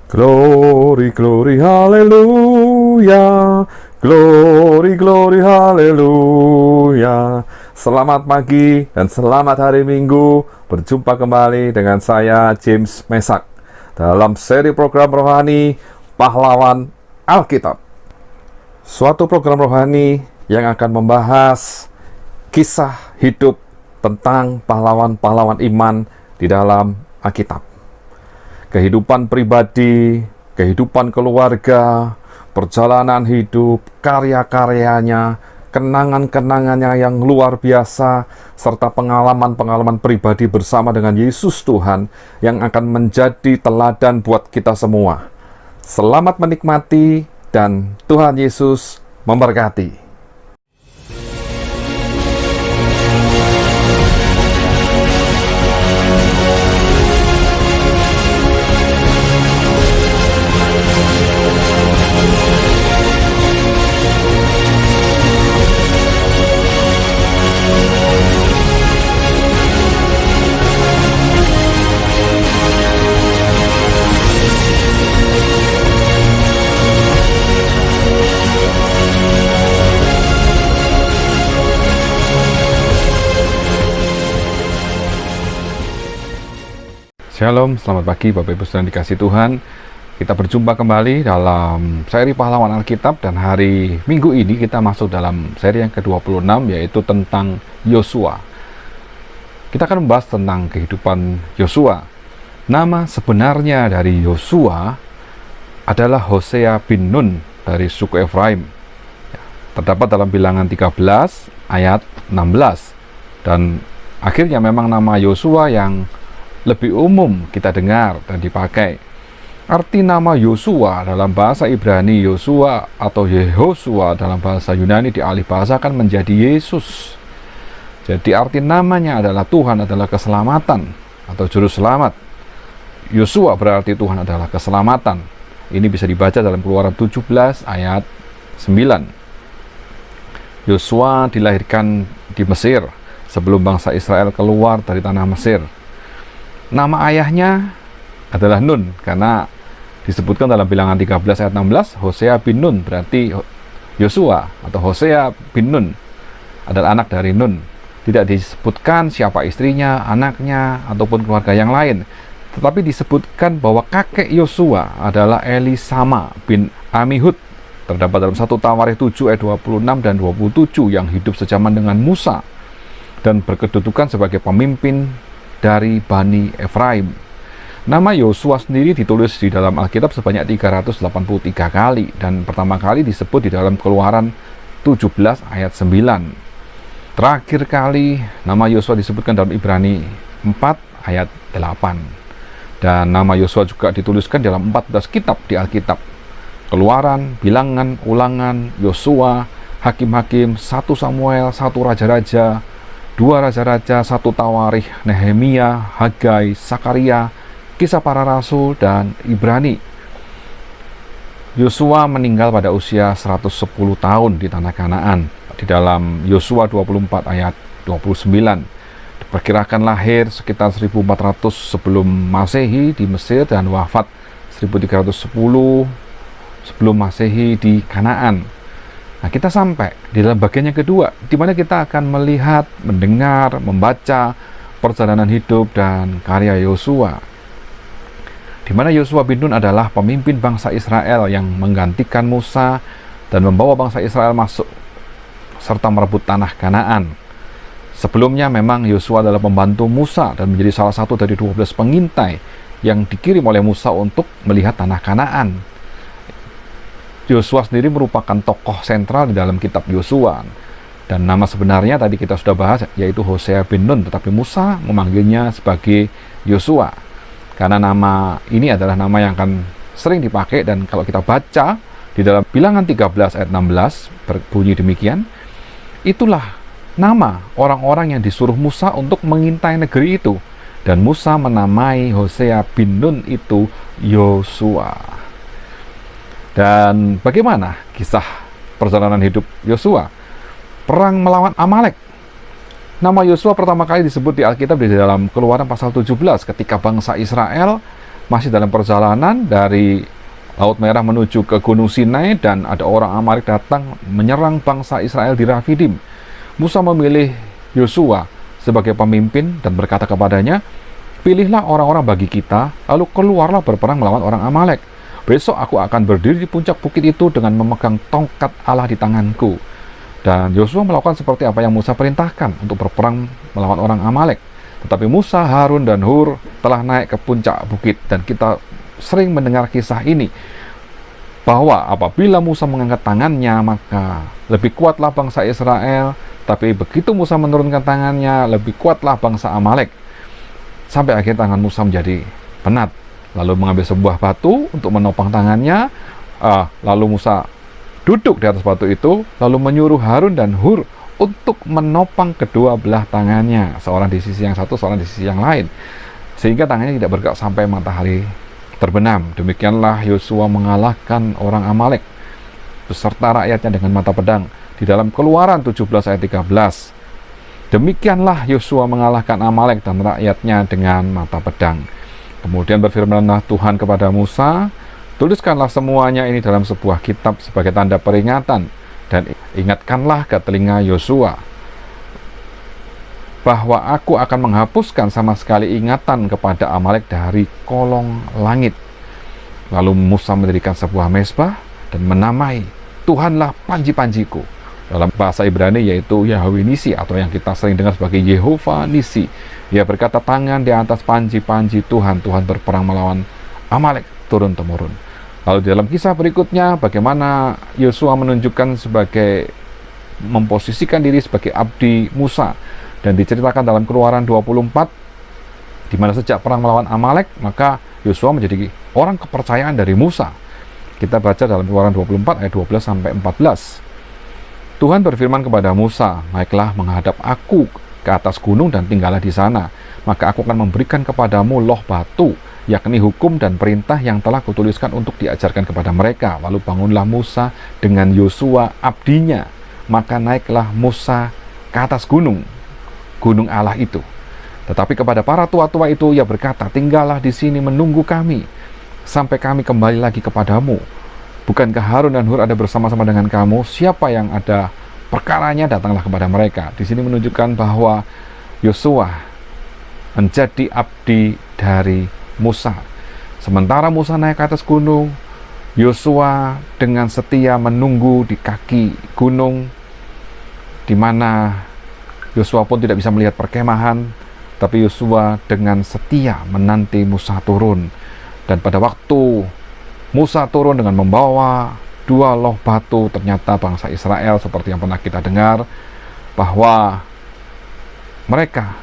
Glory, glory, haleluya. Glory, glory, haleluya. Selamat pagi dan selamat hari Minggu. Berjumpa kembali dengan saya, James Mesak, dalam seri program rohani Pahlawan Alkitab. Suatu program rohani yang akan membahas kisah hidup tentang pahlawan-pahlawan iman di dalam Alkitab. Kehidupan pribadi, kehidupan keluarga, perjalanan hidup, karya-karyanya, kenangan-kenangannya yang luar biasa, serta pengalaman-pengalaman pribadi bersama dengan Yesus Tuhan yang akan menjadi teladan buat kita semua. Selamat menikmati dan Tuhan Yesus memberkati. Shalom, selamat pagi Bapak Ibu Saudara dikasih Tuhan. Kita berjumpa kembali dalam seri Pahlawan Alkitab, dan hari Minggu ini kita masuk dalam seri yang ke-26, yaitu tentang Yosua. Kita akan membahas tentang kehidupan Yosua. Nama sebenarnya dari Yosua adalah Hosea bin Nun dari suku Efraim. Terdapat dalam Bilangan 13 ayat 16. Dan akhirnya memang nama Yosua yang lebih umum kita dengar dan dipakai. Arti nama Yosua dalam bahasa Ibrani Yosua atau Yehosua dalam bahasa Yunani dialihbahasakan menjadi Yesus. Jadi arti namanya adalah Tuhan adalah keselamatan atau juru selamat. Yosua berarti Tuhan adalah keselamatan. Ini bisa dibaca dalam Keluaran 17 ayat 9. Yosua dilahirkan di Mesir sebelum bangsa Israel keluar dari tanah Mesir. Nama ayahnya adalah Nun, karena disebutkan dalam Bilangan 13 ayat 16, Hosea bin Nun, berarti Yosua atau Hosea bin Nun adalah anak dari Nun. Tidak disebutkan siapa istrinya, anaknya, ataupun keluarga yang lain. Tetapi disebutkan bahwa kakek Yosua adalah Elisama bin Amihud. Terdapat dalam 1 Tawarikh 7 ayat 26 dan 27 yang hidup sejaman dengan Musa dan berkedudukan sebagai pemimpin dari Bani Efraim. Nama Yosua sendiri ditulis di dalam Alkitab sebanyak 383 kali, dan pertama kali disebut di dalam Keluaran 17 ayat 9. Terakhir kali nama Yosua disebutkan dalam Ibrani 4 ayat 8. Dan nama Yosua juga dituliskan dalam 14 kitab di Alkitab. Keluaran, Bilangan, Ulangan, Yosua, Hakim-Hakim, 1 Samuel, 1 Raja-Raja, 2 Raja-Raja, 1 Tawarikh, Nehemia, Hagai, Sakaria, Kisah Para Rasul, dan Ibrani. Yosua meninggal pada usia 110 tahun di tanah Kanaan. Di dalam Yosua 24 ayat 29. Diperkirakan lahir sekitar 1400 sebelum Masehi di Mesir dan wafat 1310 sebelum Masehi di Kanaan. Nah, kita sampai di dalam bagian yang kedua, di mana kita akan melihat, mendengar, membaca perjalanan hidup dan karya Yosua. Di mana Yosua bin Nun adalah pemimpin bangsa Israel yang menggantikan Musa dan membawa bangsa Israel masuk serta merebut tanah Kanaan. Sebelumnya memang Yosua adalah pembantu Musa dan menjadi salah satu dari 12 pengintai yang dikirim oleh Musa untuk melihat tanah Kanaan. Yosua sendiri merupakan tokoh sentral di dalam kitab Yosua, dan nama sebenarnya tadi kita sudah bahas, yaitu Hosea bin Nun, tetapi Musa memanggilnya sebagai Yosua karena nama ini adalah nama yang akan sering dipakai. Dan kalau kita baca di dalam Bilangan 13 ayat 16 berbunyi demikian, itulah nama orang-orang yang disuruh Musa untuk mengintai negeri itu, dan Musa menamai Hosea bin Nun itu Yosua. Dan bagaimana kisah perjalanan hidup Yosua? Perang melawan Amalek. Nama Yosua pertama kali disebut di Alkitab di dalam Keluaran pasal 17 ketika bangsa Israel masih dalam perjalanan dari Laut Merah menuju ke Gunung Sinai, dan ada orang Amalek datang menyerang bangsa Israel di Rafidim. Musa memilih Yosua sebagai pemimpin dan berkata kepadanya, "Pilihlah orang-orang bagi kita, lalu keluarlah berperang melawan orang Amalek. Besok aku akan berdiri di puncak bukit itu dengan memegang tongkat Allah di tanganku." Dan Yosua melakukan seperti apa yang Musa perintahkan untuk berperang melawan orang Amalek. Tetapi Musa, Harun, dan Hur telah naik ke puncak bukit, dan kita sering mendengar kisah ini, bahwa apabila Musa mengangkat tangannya, maka lebih kuatlah bangsa Israel, tapi begitu Musa menurunkan tangannya, lebih kuatlah bangsa Amalek. Sampai akhir tangan Musa menjadi penat, lalu mengambil sebuah batu untuk menopang tangannya, lalu Musa duduk di atas batu itu, lalu menyuruh Harun dan Hur untuk menopang kedua belah tangannya, seorang di sisi yang satu, seorang di sisi yang lain, sehingga tangannya tidak bergerak sampai matahari terbenam. Demikianlah Yosua mengalahkan orang Amalek beserta rakyatnya dengan mata pedang, di dalam Keluaran 17 ayat 13. Demikianlah Yosua mengalahkan Amalek dan rakyatnya dengan mata pedang. Kemudian berfirmanlah Tuhan kepada Musa, "Tuliskanlah semuanya ini dalam sebuah kitab sebagai tanda peringatan, dan ingatkanlah ke telinga Yosua bahwa aku akan menghapuskan sama sekali ingatan kepada Amalek dari kolong langit." Lalu Musa mendirikan sebuah mezbah dan menamai Tuhanlah panji-panjiku, dalam bahasa Ibrani yaitu Yahweh Nisi, atau yang kita sering dengar sebagai Yehova Nisi. Ia berkata, tangan di atas panji-panji Tuhan, Tuhan berperang melawan Amalek turun-temurun. Lalu di dalam kisah berikutnya, bagaimana Yosua menunjukkan sebagai memposisikan diri sebagai abdi Musa, dan diceritakan dalam Keluaran 24, di mana sejak perang melawan Amalek, maka Yosua menjadi orang kepercayaan dari Musa. Kita baca dalam Keluaran 24 ayat 12 sampai 14. Tuhan berfirman kepada Musa, "Naiklah menghadap aku ke atas gunung dan tinggallah di sana. Maka aku akan memberikan kepadamu loh batu, yakni hukum dan perintah yang telah kutuliskan untuk diajarkan kepada mereka." Lalu bangunlah Musa dengan Yosua abdinya. Maka naiklah Musa ke atas gunung Allah itu. Tetapi kepada para tua-tua itu ia berkata, "Tinggallah di sini menunggu kami, sampai kami kembali lagi kepadamu. Bukankah Harun dan Hur ada bersama-sama dengan kamu? Siapa yang ada perkaranya, datanglah kepada mereka." Di sini menunjukkan bahwa Yosua menjadi abdi dari Musa. Sementara Musa naik ke atas gunung, Yosua dengan setia menunggu di kaki gunung, di mana Yosua pun tidak bisa melihat perkemahan, tapi Yosua dengan setia menanti Musa turun. Dan pada waktu Musa turun dengan membawa 2 loh batu, ternyata bangsa Israel seperti yang pernah kita dengar, bahwa mereka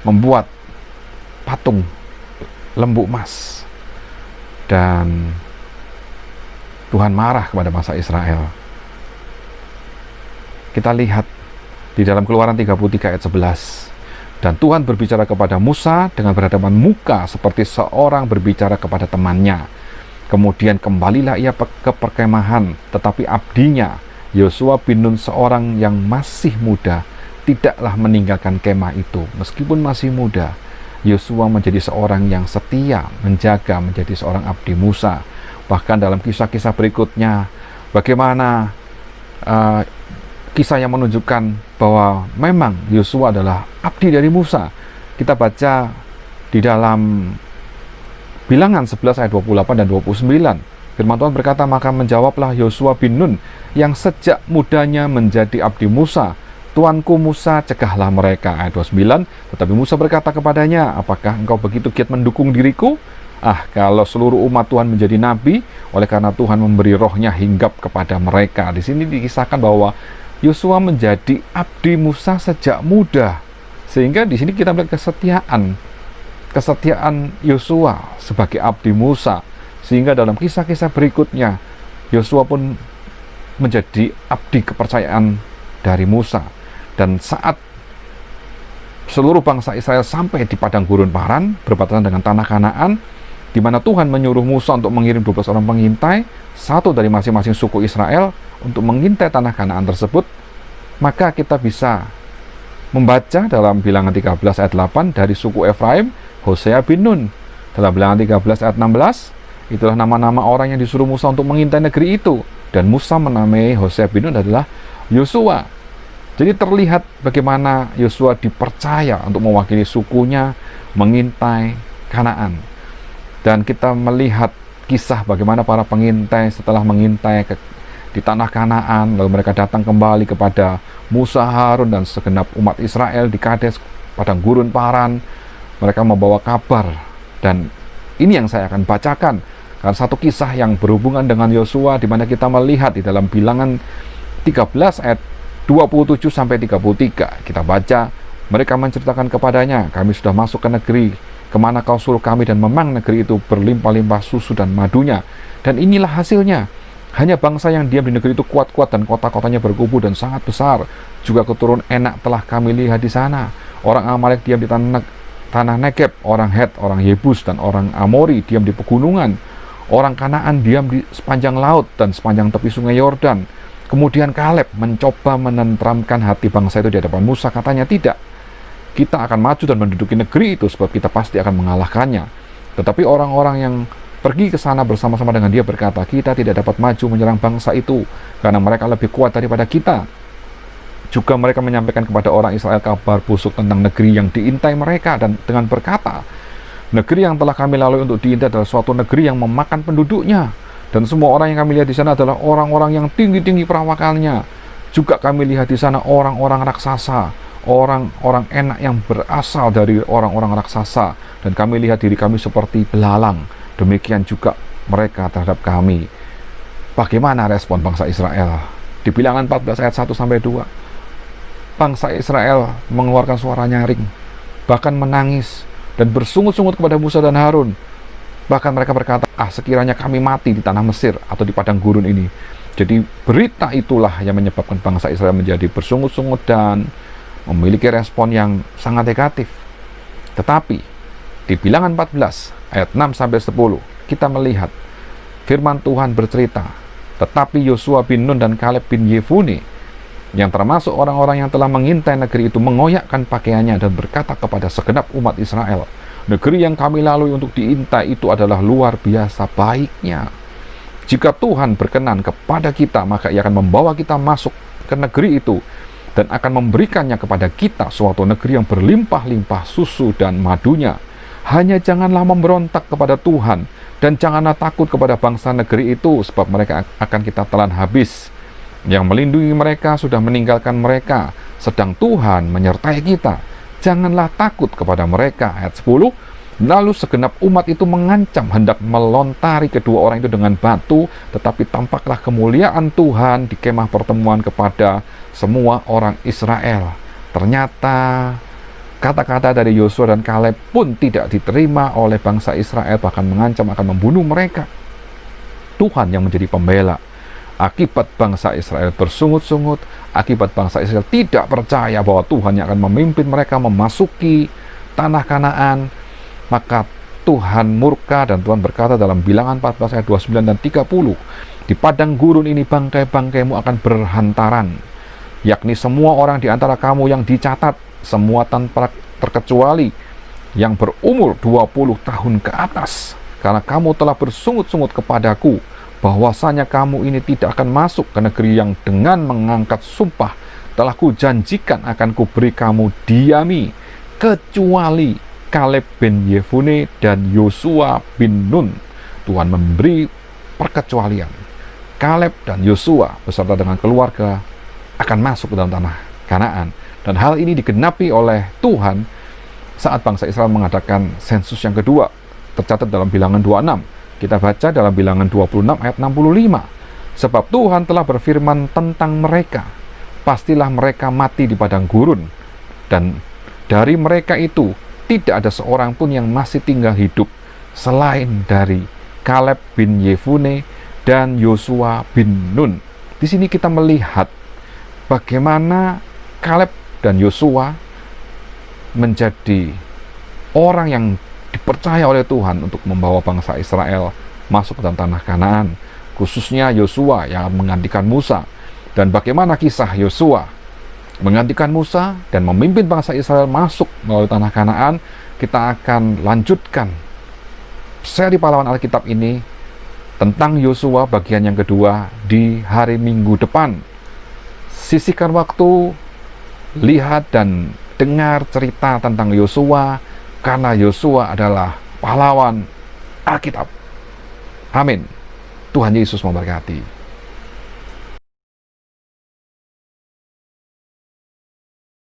membuat patung lembu emas, dan Tuhan marah kepada bangsa Israel. Kita lihat di dalam Keluaran 33 ayat 11. Dan Tuhan berbicara kepada Musa dengan berhadapan muka seperti seorang berbicara kepada temannya. Kemudian kembalilah ia ke perkemahan, tetapi abdinya Yosua bin Nun, seorang yang masih muda, tidaklah meninggalkan kemah itu. Meskipun masih muda, Yosua menjadi seorang yang setia, menjaga, menjadi seorang abdi Musa. Bahkan dalam kisah-kisah berikutnya, bagaimana kisah yang menunjukkan bahwa memang Yosua adalah abdi dari Musa. Kita baca di dalam Bilangan 11 ayat 28 dan 29. Firman Tuhan berkata, "Maka menjawablah Yosua bin Nun yang sejak mudanya menjadi abdi Musa, Tuanku Musa, cegahlah mereka." Ayat 29. Tetapi Musa berkata kepadanya, "Apakah engkau begitu giat mendukung diriku? Kalau seluruh umat Tuhan menjadi nabi, oleh karena Tuhan memberi rohnya hinggap kepada mereka." Di sini dikisahkan bahwa Yosua menjadi abdi Musa sejak muda, sehingga di sini kita melihat kesetiaan Yosua sebagai abdi Musa, sehingga dalam kisah-kisah berikutnya Yosua pun menjadi abdi kepercayaan dari Musa. Dan saat seluruh bangsa Israel sampai di padang gurun Paran berbatasan dengan tanah Kanaan, di mana Tuhan menyuruh Musa untuk mengirim 12 orang pengintai, satu dari masing-masing suku Israel, untuk mengintai tanah Kanaan tersebut, maka kita bisa membaca dalam Bilangan 13 ayat 8 dari suku Efraim, Hosea bin Nun. Dalam Bilangan 13 ayat 16, itulah nama-nama orang yang disuruh Musa untuk mengintai negeri itu. Dan Musa menamai Hosea bin Nun adalah Yosua. Jadi terlihat bagaimana Yosua dipercaya untuk mewakili sukunya mengintai Kanaan. Dan kita melihat kisah bagaimana para pengintai setelah mengintai di tanah Kanaan, lalu mereka datang kembali kepada Musa, Harun, dan segenap umat Israel di Kades, padang gurun Paran. Mereka membawa kabar, dan ini yang saya akan bacakan karena satu kisah yang berhubungan dengan Yosua, di mana kita melihat di dalam Bilangan 13 ayat 27 sampai 33. Kita baca, mereka menceritakan kepadanya, kami sudah masuk ke negeri kemana kau suruh kami, dan memang negeri itu berlimpah-limpah susu dan madunya. Dan inilah hasilnya. Hanya bangsa yang diam di negeri itu kuat-kuat, dan kota-kotanya berkubu dan sangat besar. Juga keturunan Enak telah kami lihat di sana. Orang Amalek diam di tanah Negeb, orang Het, orang Yebus, dan orang Amori diam di pegunungan. Orang Kanaan diam di sepanjang laut dan sepanjang tepi sungai Yordan. Kemudian Kaleb mencoba menenteramkan hati bangsa itu di hadapan Musa. Katanya, tidak, kita akan maju dan menduduki negeri itu, sebab kita pasti akan mengalahkannya. Tetapi orang-orang yang pergi ke sana bersama-sama dengan dia berkata, kita tidak dapat maju menyerang bangsa itu, karena mereka lebih kuat daripada kita. Juga mereka menyampaikan kepada orang Israel kabar busuk tentang negeri yang diintai mereka, dan dengan berkata, negeri yang telah kami lalui untuk diintai adalah suatu negeri yang memakan penduduknya, dan semua orang yang kami lihat di sana adalah orang-orang yang tinggi-tinggi perawakannya. Juga kami lihat di sana orang-orang raksasa, orang-orang Enak yang berasal dari orang-orang raksasa, dan kami lihat diri kami seperti belalang. Demikian juga mereka terhadap kami. Bagaimana respon bangsa Israel? Di Bilangan 14 ayat 1 sampai 2. Bangsa Israel mengeluarkan suara nyaring, bahkan menangis dan bersungut-sungut kepada Musa dan Harun. Bahkan mereka berkata, sekiranya kami mati di tanah Mesir atau di padang gurun ini. Jadi berita itulah yang menyebabkan bangsa Israel menjadi bersungut-sungut dan memiliki respon yang sangat negatif. Tetapi di Bilangan 14 ayat 6 sampai 10 kita melihat firman Tuhan bercerita, tetapi Yosua bin Nun dan Kaleb bin Yefune, yang termasuk orang-orang yang telah mengintai negeri itu, mengoyakkan pakaiannya dan berkata kepada segenap umat Israel, negeri yang kami lalui untuk diintai itu adalah luar biasa baiknya. Jika Tuhan berkenan kepada kita, maka Ia akan membawa kita masuk ke negeri itu dan akan memberikannya kepada kita, suatu negeri yang berlimpah-limpah susu dan madunya. Hanya janganlah memberontak kepada Tuhan, dan janganlah takut kepada bangsa negeri itu, sebab mereka akan kita telan habis. Yang melindungi mereka sudah meninggalkan mereka, sedang Tuhan menyertai kita. Janganlah takut kepada mereka. Ayat 10. Lalu segenap umat itu mengancam hendak melontari kedua orang itu dengan batu, tetapi tampaklah kemuliaan Tuhan di kemah pertemuan kepada semua orang Israel. Ternyata kata-kata dari Yosua dan Kaleb pun tidak diterima oleh bangsa Israel, bahkan mengancam akan membunuh mereka. Tuhan yang menjadi pembela. Akibat bangsa Israel bersungut-sungut, akibat bangsa Israel tidak percaya bahwa Tuhan yang akan memimpin mereka memasuki tanah Kanaan, maka Tuhan murka, dan Tuhan berkata dalam Bilangan 14 ayat 29 dan 30, di padang gurun ini bangkai-bangkaimu akan berhantaran, yakni semua orang di antara kamu yang dicatat, semua tanpa terkecuali yang berumur 20 tahun ke atas, karena kamu telah bersungut-sungut kepadaku bahwasanya kamu ini tidak akan masuk ke negeri yang dengan mengangkat sumpah telah kujanjikan akan kuberi kamu diami, kecuali Kaleb bin Yefune dan Yosua bin Nun. Tuhan memberi perkecualian. Kaleb dan Yosua beserta dengan keluarga akan masuk ke dalam tanah Kanaan. Dan hal ini digenapi oleh Tuhan saat bangsa Israel mengadakan sensus yang kedua, tercatat dalam Bilangan 26. Kita baca dalam Bilangan 26 ayat 65. Sebab Tuhan telah berfirman tentang mereka, pastilah mereka mati di padang gurun, dan dari mereka itu tidak ada seorang pun yang masih tinggal hidup selain dari Kaleb bin Yefune dan Yosua bin Nun. Di sini kita melihat bagaimana Kaleb dan Yosua menjadi orang yang dipercaya oleh Tuhan untuk membawa bangsa Israel masuk ke dalam tanah Kanaan, khususnya Yosua yang menggantikan Musa. Dan bagaimana kisah Yosua menggantikan Musa dan memimpin bangsa Israel masuk melalui tanah Kanaan, kita akan lanjutkan seri pahlawan Alkitab ini tentang Yosua bagian yang kedua di hari Minggu depan. Sisihkan waktu, lihat dan dengar cerita tentang Yosua, karena Yosua adalah pahlawan Alkitab. Amin. Tuhan Yesus memberkati.